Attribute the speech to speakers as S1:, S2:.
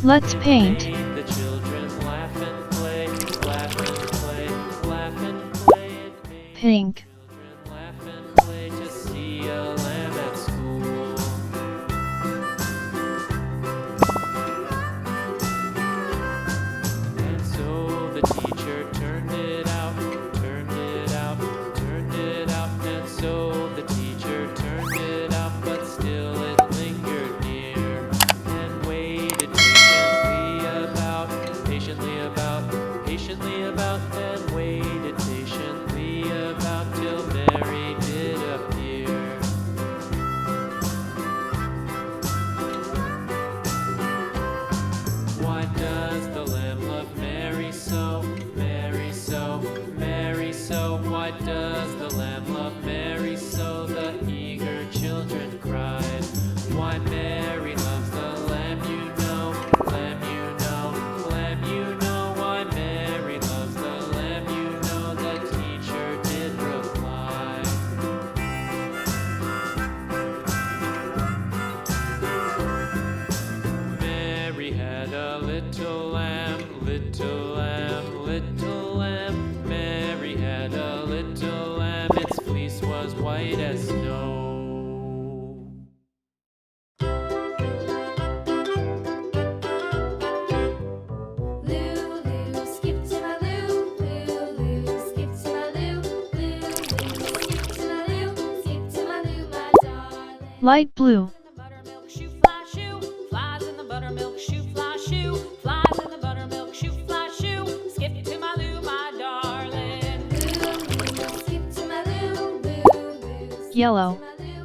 S1: Let's paint.
S2: The children laugh and play, laugh and play, laugh and play. It made
S1: Pink.
S2: children laugh and play to see a lamb at school. And so the teacher turned it out, turned it out, turned it out. And so the teacher turned it out, but still it lingered near and waited patiently about, and waited patiently about till Mary did appear. Why does the lamb love Mary so, Mary so, Mary so? Why does the lamb love Mary so? The eager children cried. Why Mary loves the lamb, you know, lamb, you know, lamb, you know. Why Mary loves the lamb, you know, the teacher did reply. Mary had a little lamb, little lamb, little lamb. Mary had a little lamb, its fleece was white as snow.
S3: Lulu, skip to my loo. Lulu, skip to my loo. Lulu, skip to my loo. Skip to my loo, my darling.
S1: Light blue.
S4: In the buttermilk shoe fly shoe, flies in the buttermilk shoe fly shoe, flies in the buttermilk shoe fly shoe. Skip to my loo, my darling.
S3: Lulu, skip to my loo. Lulu, skip
S1: Yellow.
S3: to my loo.